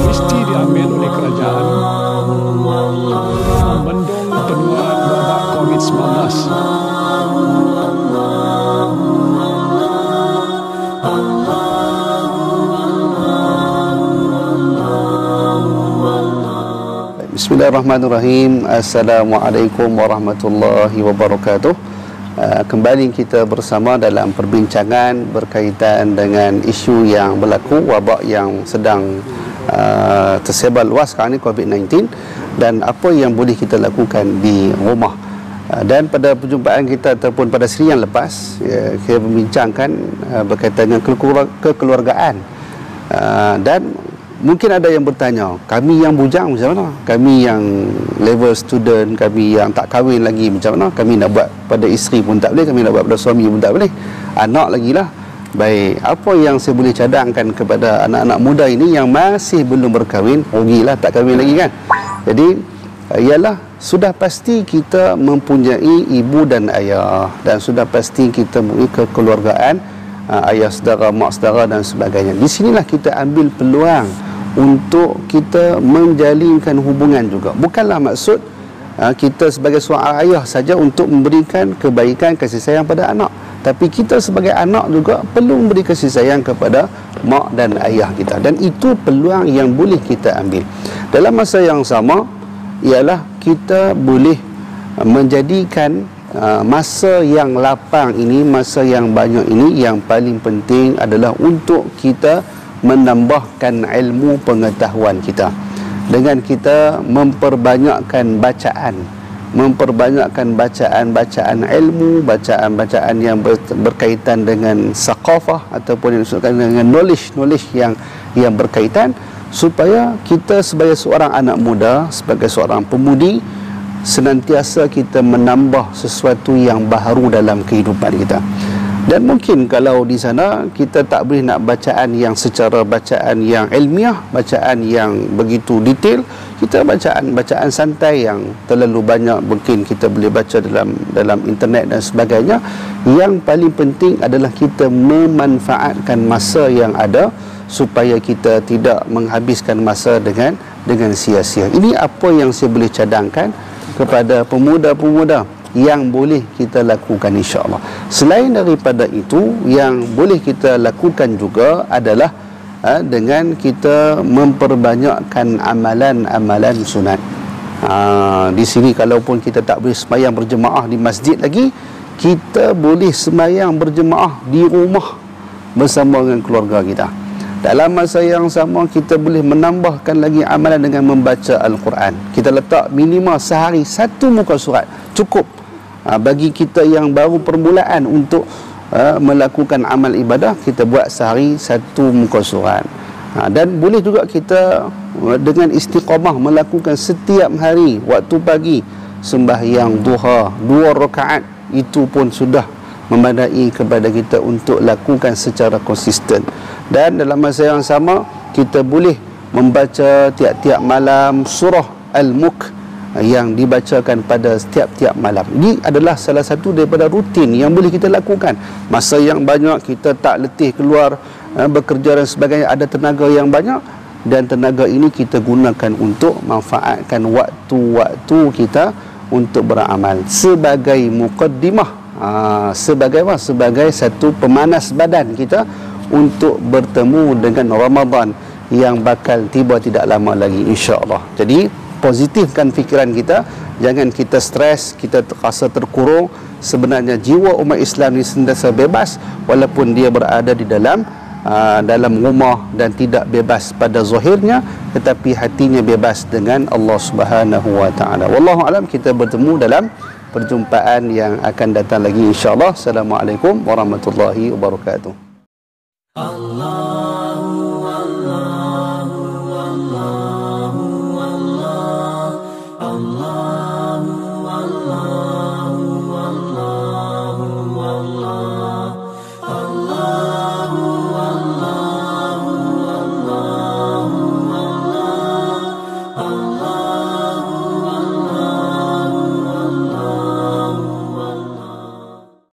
mesti diambil oleh kerajaan membendung penularan wabak COVID-19. Bismillahirrahmanirrahim. Assalamualaikum warahmatullahi wabarakatuh. Kembali kita bersama dalam perbincangan berkaitan dengan isu yang berlaku, wabak yang sedang tersebar luas sekarang ni, COVID-19, dan apa yang boleh kita lakukan di rumah. Dan pada perjumpaan kita ataupun pada siri yang lepas, kita membincangkan berkaitan dengan kekeluargaan. Dan mungkin ada yang bertanya, kami yang bujang macam mana? Kami yang level student, kami yang tak kahwin lagi macam mana? Kami nak buat pada isteri pun tak boleh, kami nak buat pada suami pun tak boleh, anak lagi lah. Baik, apa yang saya boleh cadangkan kepada anak-anak muda ini yang masih belum berkahwin? Rugilah tak kahwin lagi kan. Jadi ialah sudah pasti kita mempunyai ibu dan ayah, dan sudah pasti kita mempunyai kekeluargaan, ayah saudara, mak saudara dan sebagainya. Di sinilah kita ambil peluang untuk kita menjalinkan hubungan juga. Bukanlah maksud kita sebagai seorang ayah saja untuk memberikan kebaikan, kasih sayang pada anak, tapi kita sebagai anak juga perlu memberi kasih sayang kepada mak dan ayah kita. Dan itu peluang yang boleh kita ambil. Dalam masa yang sama ialah kita boleh menjadikan masa yang lapang ini, masa yang banyak ini, yang paling penting adalah untuk kita menambahkan ilmu pengetahuan kita dengan kita memperbanyakkan bacaan, bacaan ilmu, bacaan yang berkaitan dengan saqafah ataupun yang disebutkan dengan knowledge yang berkaitan, supaya kita sebagai seorang anak muda, sebagai seorang pemudi, senantiasa kita menambah sesuatu yang baharu dalam kehidupan kita. Dan mungkin kalau di sana kita tak boleh nak bacaan yang secara bacaan yang ilmiah, bacaan yang begitu detail, kita bacaan santai yang terlalu banyak mungkin kita boleh baca dalam internet dan sebagainya. Yang paling penting adalah kita memanfaatkan masa yang ada supaya kita tidak menghabiskan masa dengan sia-sia. Ini apa yang saya boleh cadangkan kepada pemuda-pemuda yang boleh kita lakukan, insya-Allah. Selain daripada itu, yang boleh kita lakukan juga adalah dengan kita memperbanyakkan amalan-amalan sunat. Di sini kalaupun kita tak boleh sembahyang berjemaah di masjid lagi, kita boleh sembahyang berjemaah di rumah bersama dengan keluarga kita. Dalam masa yang sama, kita boleh menambahkan lagi amalan dengan membaca Al-Quran. Kita letak minimal sehari satu muka surat, cukup bagi kita yang baru permulaan untuk melakukan amal ibadah. Kita buat sehari satu muka surat. Dan boleh juga kita dengan istiqamah melakukan setiap hari waktu pagi sembahyang duha 2 rakaat. Itu pun sudah memadai kepada kita untuk lakukan secara konsisten. Dan dalam masa yang sama, kita boleh membaca tiap-tiap malam surah Al-Mulk yang dibacakan pada setiap-tiap malam. Ini adalah salah satu daripada rutin yang boleh kita lakukan. Masa yang banyak, kita tak letih keluar bekerja dan sebagainya, ada tenaga yang banyak, dan tenaga ini kita gunakan untuk manfaatkan waktu-waktu kita untuk beramal sebagai muqaddimah, sebagai satu pemanas badan kita untuk bertemu dengan Ramadan yang bakal tiba tidak lama lagi, insya-Allah. Jadi positifkan fikiran kita, jangan kita stres, kita rasa terkurung. Sebenarnya jiwa umat Islam ini sentiasa bebas walaupun dia berada di dalam rumah, dan tidak bebas pada zahirnya, tetapi hatinya bebas dengan Allah Subhanahu wa taala. Wallahu alam. Kita bertemu dalam perjumpaan yang akan datang lagi, insya-Allah. Assalamualaikum warahmatullahi wabarakatuh. Allah